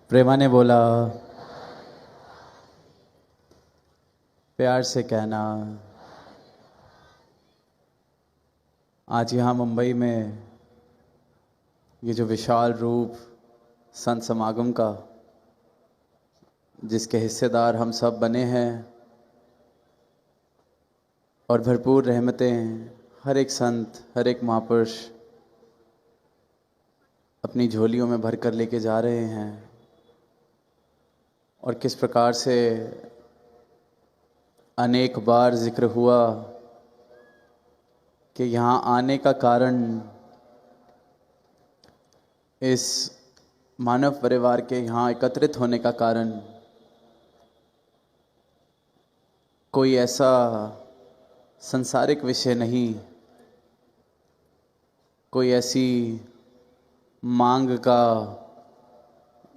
प्रेमा ने बोला, प्यार से कहना। आज यहाँ मुंबई में ये जो विशाल रूप संत समागम का, जिसके हिस्सेदार हम सब बने हैं, और भरपूर रहमतें हर एक संत, हर एक महापुरुष अपनी झोलियों में भर कर लेके जा रहे हैं, और किस प्रकार से अनेक बार जिक्र हुआ कि यहाँ आने का कारण इस मानव परिवार के यहाँ एकत्रित होने का कारण कोई ऐसा संसारिक विषय नहीं, कोई ऐसी मांग का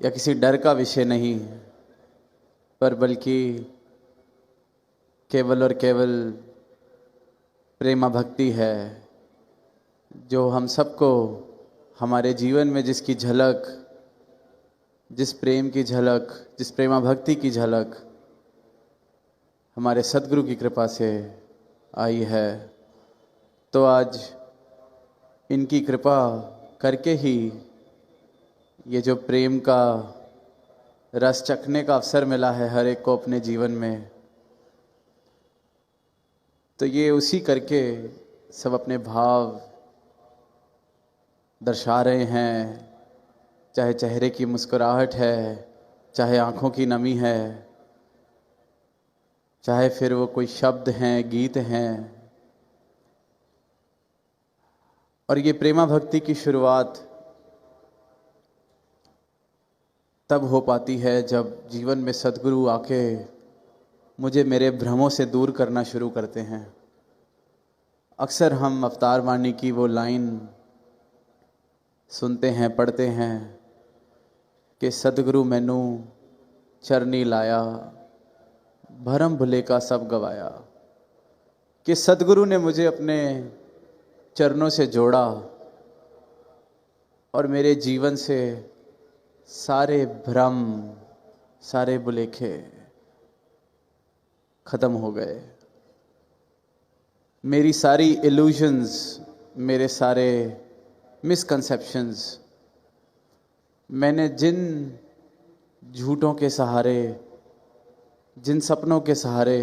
या किसी डर का विषय नहीं, पर बल्कि केवल और केवल प्रेमा भक्ति है, जो हम सबको हमारे जीवन में जिसकी झलक, जिस प्रेम की झलक, जिस प्रेमा भक्ति की झलक हमारे सद्गुरु की कृपा से आई है। तो आज इनकी कृपा करके ही ये जो प्रेम का रस चखने का अवसर मिला है हर एक को अपने जीवन में, तो ये उसी करके सब अपने भाव दर्शा रहे हैं। चाहे चेहरे की मुस्कुराहट है, चाहे आँखों की नमी है, चाहे फिर वो कोई शब्द हैं, गीत हैं। और ये प्रेमा भक्ति की शुरुआत तब हो पाती है जब जीवन में सद्गुरु आके मुझे मेरे भ्रमों से दूर करना शुरू करते हैं। अक्सर हम अवतार वाणी की वो लाइन सुनते हैं, पढ़ते हैं कि सद्गुरु मैनू चरनी लाया, भरम भुले का सब गवाया। कि सद्गुरु ने मुझे अपने चरणों से जोड़ा और मेरे जीवन से सारे भ्रम, सारे भुलेखे ख़त्म हो गए। मेरी सारी इल्यूजन्स, मेरे सारे मिसकंसेप्शंस, मैंने जिन झूठों के सहारे, जिन सपनों के सहारे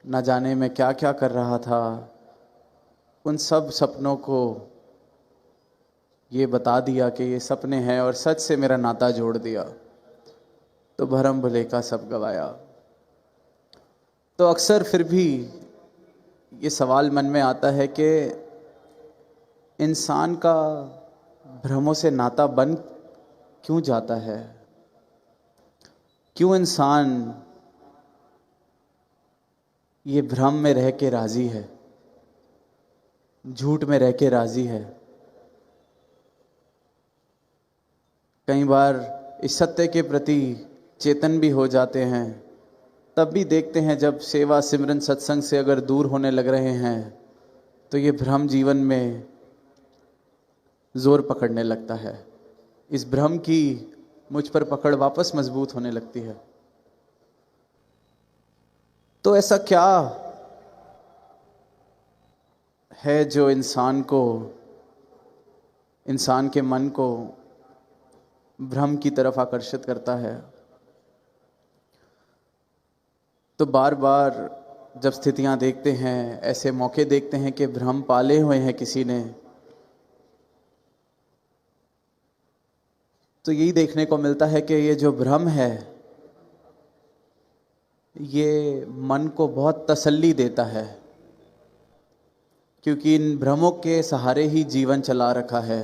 न जाने मैं क्या क्या कर रहा था, उन सब सपनों को ये बता दिया कि ये सपने हैं और सच से मेरा नाता जोड़ दिया। तो भरम भुले का सब गवाया। तो अक्सर फिर भी ये सवाल मन में आता है कि इंसान का भ्रमों से नाता बन क्यों जाता है? क्यों इंसान ये भ्रम में रह के राजी है, झूठ में रह के राजी है? कई बार इस सत्य के प्रति चेतन भी हो जाते हैं, तब भी देखते हैं जब सेवा सिमरन सत्संग से अगर दूर होने लग रहे हैं तो ये भ्रम जीवन में जोर पकड़ने लगता है। इस भ्रम की मुझ पर पकड़ वापस मजबूत होने लगती है। तो ऐसा क्या है जो इंसान के मन को भ्रम की तरफ आकर्षित करता है? तो बार बार जब स्थितियां देखते हैं, ऐसे मौके देखते हैं कि भ्रम पाले हुए हैं किसी ने, तो यही देखने को मिलता है कि ये जो भ्रम है ये मन को बहुत तसल्ली देता है, क्योंकि इन भ्रमों के सहारे ही जीवन चला रखा है।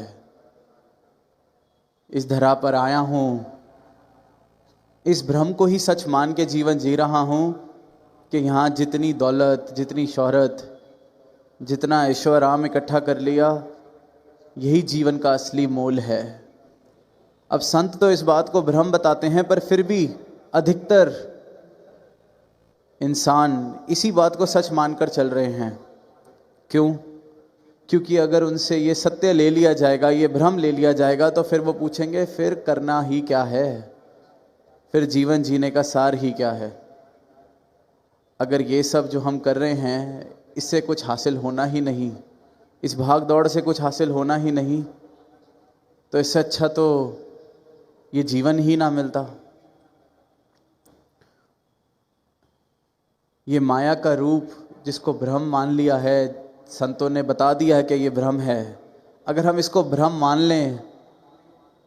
इस धरा पर आया हूँ, इस भ्रम को ही सच मान के जीवन जी रहा हूँ कि यहाँ जितनी दौलत, जितनी शोहरत, जितना ऐशो आराम इकट्ठा कर लिया, यही जीवन का असली मोल है। अब संत तो इस बात को भ्रम बताते हैं, पर फिर भी अधिकतर इंसान इसी बात को सच मानकर चल रहे हैं। क्यों? क्योंकि अगर उनसे ये सत्य ले लिया जाएगा, ये भ्रम ले लिया जाएगा, तो फिर वो पूछेंगे फिर करना ही क्या है, फिर जीवन जीने का सार ही क्या है। अगर ये सब जो हम कर रहे हैं इससे कुछ हासिल होना ही नहीं, इस भाग दौड़ से कुछ हासिल होना ही नहीं, तो इससे अच्छा तो ये जीवन ही ना मिलता। ये माया का रूप जिसको भ्रम मान लिया है, संतों ने बता दिया है कि ये भ्रम है। अगर हम इसको भ्रम मान लें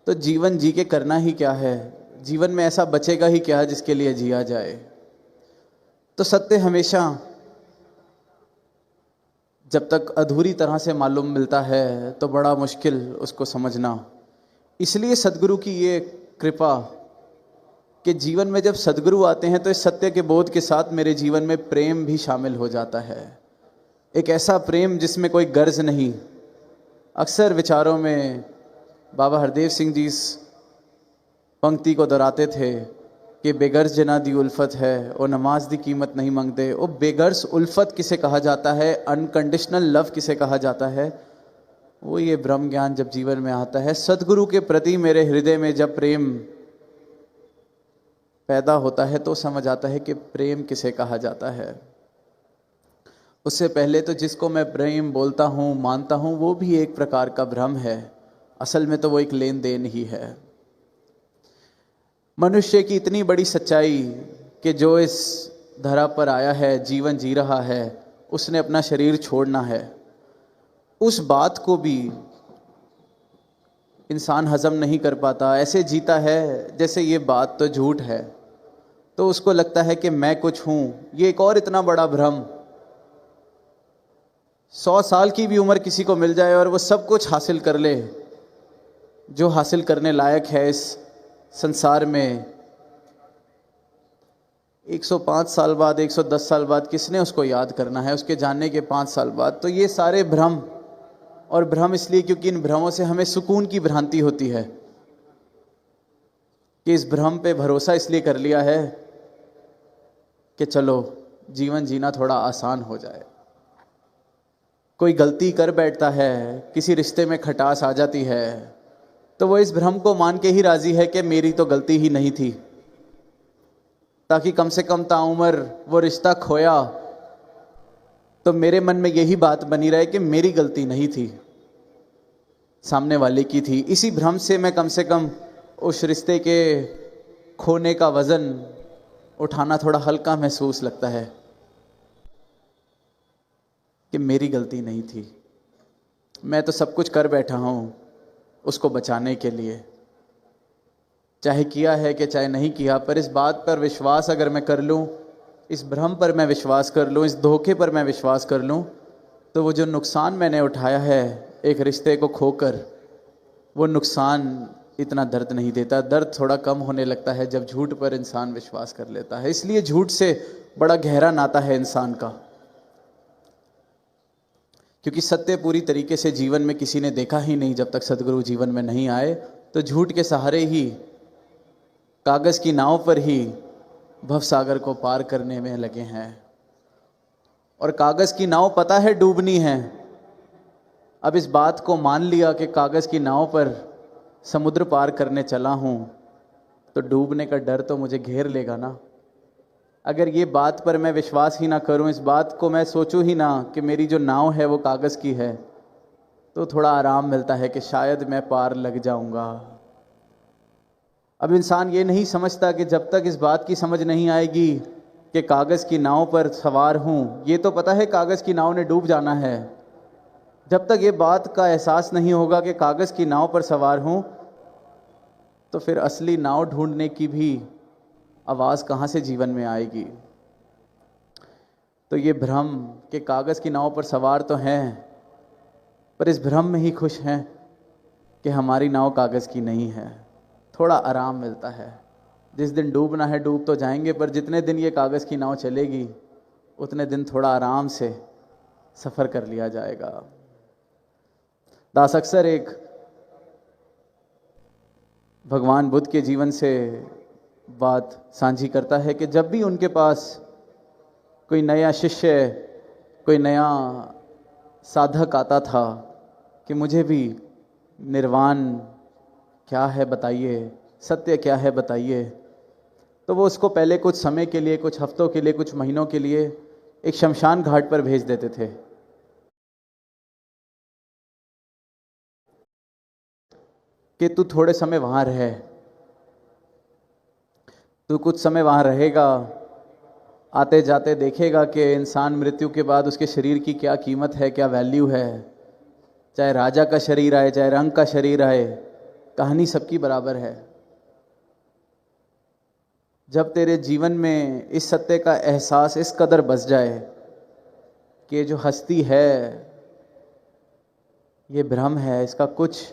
तो जीवन जी के करना ही क्या है, जीवन में ऐसा बचेगा ही क्या जिसके लिए जिया जाए। तो सत्य हमेशा जब तक अधूरी तरह से मालूम मिलता है तो बड़ा मुश्किल उसको समझना। इसलिए सद्गुरु की ये कृपा कि जीवन में जब सद्गुरु आते हैं तो इस सत्य के बोध के साथ मेरे जीवन में प्रेम भी शामिल हो जाता है। एक ऐसा प्रेम जिसमें कोई गर्ज नहीं। अक्सर विचारों में बाबा हरदेव सिंह जी इस पंक्ति को दोहराते थे कि बेगर्ज जना दी उल्फत है और नमाज दी कीमत नहीं मांगते। वो बेगर्ज उल्फत किसे कहा जाता है, अनकंडीशनल लव किसे कहा जाता है, वो ये ब्रह्म ज्ञान जब जीवन में आता है। सद्गुरु के प्रति मेरे हृदय में जब प्रेम पैदा होता है तो समझ आता है कि प्रेम किसे कहा जाता है। उससे पहले तो जिसको मैं प्रेम बोलता हूँ, मानता हूँ, वो भी एक प्रकार का भ्रम है। असल में तो वो एक लेन देन ही है। मनुष्य की इतनी बड़ी सच्चाई कि जो इस धरा पर आया है, जीवन जी रहा है, उसने अपना शरीर छोड़ना है। उस बात को भी इंसान हजम नहीं कर पाता। ऐसे जीता है जैसे ये बात तो झूठ है, तो उसको लगता है कि मैं कुछ हूँ। ये एक और इतना बड़ा भ्रम। 100 साल की भी उम्र किसी को मिल जाए और वो सब कुछ हासिल कर ले जो हासिल करने लायक है इस संसार में, 105 साल बाद, 110 साल बाद किसने उसको याद करना है, उसके जानने के 5 साल बाद। तो ये सारे भ्रम, और भ्रम इसलिए क्योंकि इन भ्रमों से हमें सुकून की भ्रांति होती है कि इस भ्रम पे भरोसा इसलिए कर लिया है कि चलो जीवन जीना थोड़ा आसान हो जाए। कोई गलती कर बैठता है, किसी रिश्ते में खटास आ जाती है, तो वो इस भ्रम को मान के ही राजी है कि मेरी तो गलती ही नहीं थी, ताकि कम से कम ताउम्र वो रिश्ता खोया तो मेरे मन में यही बात बनी रहे कि मेरी गलती नहीं थी, सामने वाले की थी। इसी भ्रम से मैं कम से कम उस रिश्ते के खोने का वजन उठाना थोड़ा हल्का महसूस लगता है कि मेरी गलती नहीं थी, मैं तो सब कुछ कर बैठा हूँ उसको बचाने के लिए, चाहे किया है कि चाहे नहीं किया। पर इस बात पर विश्वास अगर मैं कर लूँ, इस भ्रम पर मैं विश्वास कर लूँ, इस धोखे पर मैं विश्वास कर लूँ, तो वो जो नुकसान मैंने उठाया है एक रिश्ते को खोकर, वो नुकसान इतना दर्द नहीं देता। दर्द थोड़ा कम होने लगता है जब झूठ पर इंसान विश्वास कर लेता है। इसलिए झूठ से बड़ा गहरा नाता है इंसान का, क्योंकि सत्य पूरी तरीके से जीवन में किसी ने देखा ही नहीं जब तक सद्गुरु जीवन में नहीं आए। तो झूठ के सहारे ही, कागज़ की नाव पर ही भवसागर को पार करने में लगे हैं। और कागज़ की नाव पता है डूबनी है, अब इस बात को मान लिया कि कागज़ की नाव पर समुद्र पार करने चला हूँ, तो डूबने का डर तो मुझे घेर लेगा ना। अगर ये बात पर मैं विश्वास ही ना करूं, इस बात को मैं सोचूं ही ना कि मेरी जो नाव है वो कागज़ की है, तो थोड़ा आराम मिलता है कि शायद मैं पार लग जाऊंगा। अब इंसान ये नहीं समझता कि जब तक इस बात की समझ नहीं आएगी कि कागज़ की नाव पर सवार हूँ, ये तो पता है कागज़ की नाव ने डूब जाना है, जब तक ये बात का एहसास नहीं होगा कि कागज़ की नाव पर सवार हूँ, तो फिर असली नाव ढूंढने की भी आवाज़ कहाँ से जीवन में आएगी। तो ये भ्रम के कागज़ की नाव पर सवार तो हैं, पर इस भ्रम में ही खुश हैं कि हमारी नाव कागज़ की नहीं है। थोड़ा आराम मिलता है। जिस दिन डूबना है डूब तो जाएंगे, पर जितने दिन ये कागज़ की नाव चलेगी उतने दिन थोड़ा आराम से सफ़र कर लिया जाएगा। दास अक्सर एक भगवान बुद्ध के जीवन से बात साझी करता है कि जब भी उनके पास कोई नया शिष्य, कोई नया साधक आता था कि मुझे भी निर्वाण क्या है बताइए, सत्य क्या है बताइए, तो वो उसको पहले कुछ समय के लिए, कुछ हफ्तों के लिए, कुछ महीनों के लिए एक शमशान घाट पर भेज देते थे कि तू थोड़े समय वहां रहे, तू कुछ समय वहां रहेगा, आते जाते देखेगा कि इंसान मृत्यु के बाद उसके शरीर की क्या कीमत है, क्या वैल्यू है। चाहे राजा का शरीर आए, चाहे रंग का शरीर आए, कहानी सबकी बराबर है। जब तेरे जीवन में इस सत्य का एहसास इस कदर बस जाए कि जो हस्ती है ये भ्रम है, इसका कुछ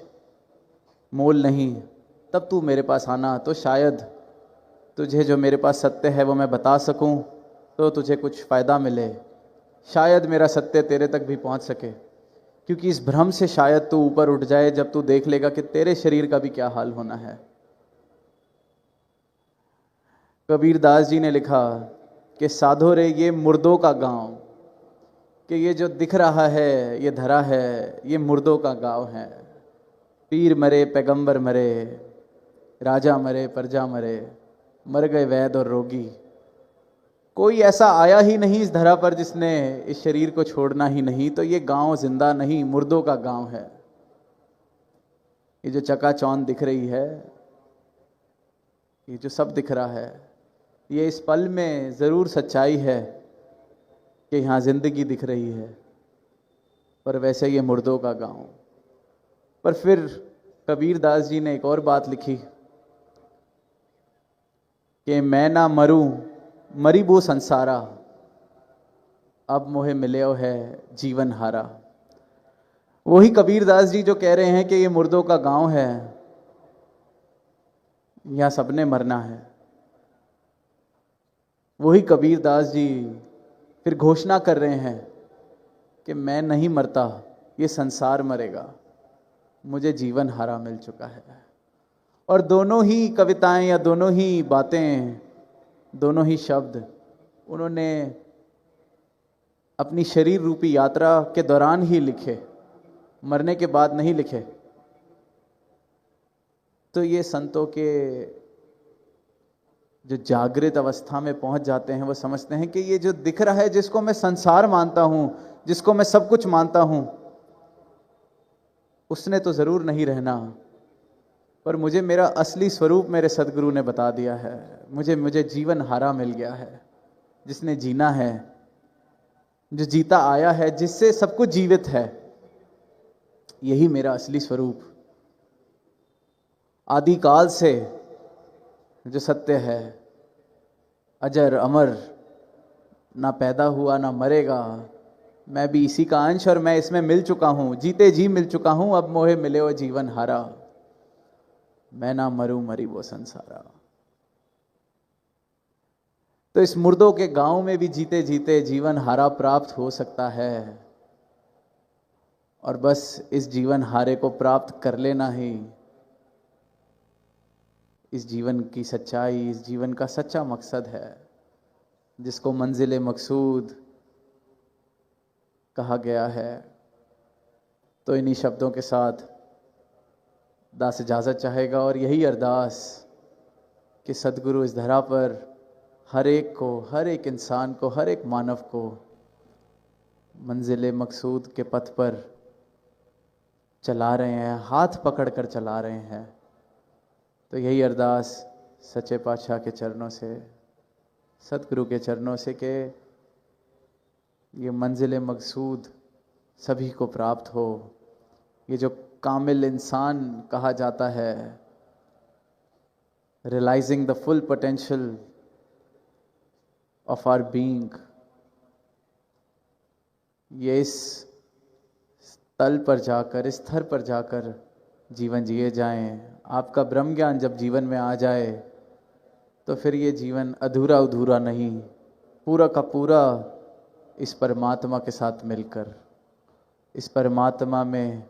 मोल नहीं, तब तू मेरे पास आना, तो शायद तुझे जो मेरे पास सत्य है वो मैं बता सकूं, तो तुझे कुछ फ़ायदा मिले। शायद मेरा सत्य तेरे तक भी पहुंच सके, क्योंकि इस भ्रम से शायद तू ऊपर उठ जाए जब तू देख लेगा कि तेरे शरीर का भी क्या हाल होना है। कबीर दास जी ने लिखा कि साधो रे ये मुर्दों का गांव, कि ये जो दिख रहा है, ये धरा है, ये मुर्दों का गांव है। पीर मरे, पैगंबर मरे, राजा मरे, प्रजा मरे, मर गए वैद और रोगी। कोई ऐसा आया ही नहीं इस धरा पर जिसने इस शरीर को छोड़ना ही नहीं। तो ये गांव जिंदा नहीं, मुर्दों का गांव है। ये जो चकाचौंध दिख रही है, ये जो सब दिख रहा है, ये इस पल में ज़रूर सच्चाई है कि यहाँ ज़िंदगी दिख रही है, पर वैसे ये मुर्दों का गांव। पर फिर कबीर दास जी ने एक और बात लिखी कि मैं ना मरूं मरी वो संसारा, अब मोहे मिले है जीवन हारा। वही कबीर दास जी जो कह रहे हैं कि ये मुर्दों का गांव है, यहाँ सबने मरना है। वही कबीर दास जी फिर घोषणा कर रहे हैं कि मैं नहीं मरता, ये संसार मरेगा, मुझे जीवन हारा मिल चुका है। और दोनों ही कविताएं या दोनों ही बातें, दोनों ही शब्द उन्होंने अपनी शरीर रूपी यात्रा के दौरान ही लिखे, मरने के बाद नहीं लिखे। तो ये संतों के जो जागृत अवस्था में पहुंच जाते हैं वो समझते हैं कि ये जो दिख रहा है, जिसको मैं संसार मानता हूं, जिसको मैं सब कुछ मानता हूं, उसने तो जरूर नहीं रहना, पर मुझे मेरा असली स्वरूप मेरे सदगुरु ने बता दिया है। मुझे जीवन हारा मिल गया है। जिसने जीना है, जो जीता आया है, जिससे सब कुछ जीवित है, यही मेरा असली स्वरूप। आदिकाल से जो सत्य है, अजर अमर, ना पैदा हुआ ना मरेगा, मैं भी इसी का अंश और मैं इसमें मिल चुका हूं, जीते जी मिल चुका हूं, अब मोहे मिले हो जीवन हारा, मैं ना मरूं मरी वो संसारा। तो इस मुर्दों के गांव में भी जीते जीते जीवन हारा प्राप्त हो सकता है, और बस इस जीवन हारे को प्राप्त कर लेना ही इस जीवन की सच्चाई, इस जीवन का सच्चा मकसद है, जिसको मंजिल मकसूद कहा गया है। तो इन्हीं शब्दों के साथ दास इजाज़त चाहेगा, और यही अरदास कि सदगुरु इस धरा पर हर एक को, हर एक इंसान को, हर एक मानव को मंजिल मकसूद के पथ पर चला रहे हैं, हाथ पकड़ कर चला रहे हैं। तो यही अरदास सच्चे पातशाह के चरणों से, सतगुरु के चरणों से, कि ये मंजिल मकसूद सभी को प्राप्त हो। ये जो कामिल इंसान कहा जाता है, realising the full potential of our being, ये इस तल पर जाकर, इस स्तर पर जाकर जीवन जिए जाएं। आपका ब्रह्म ज्ञान जब जीवन में आ जाए तो फिर ये जीवन अधूरा अधूरा नहीं, पूरा का पूरा इस परमात्मा के साथ मिलकर, इस परमात्मा में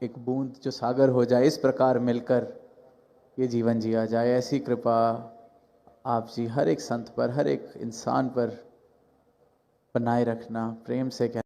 एक बूंद जो सागर हो जाए, इस प्रकार मिलकर ये जीवन जिया जाए। ऐसी कृपा आप जी हर एक संत पर, हर एक इंसान पर बनाए रखना। प्रेम से कह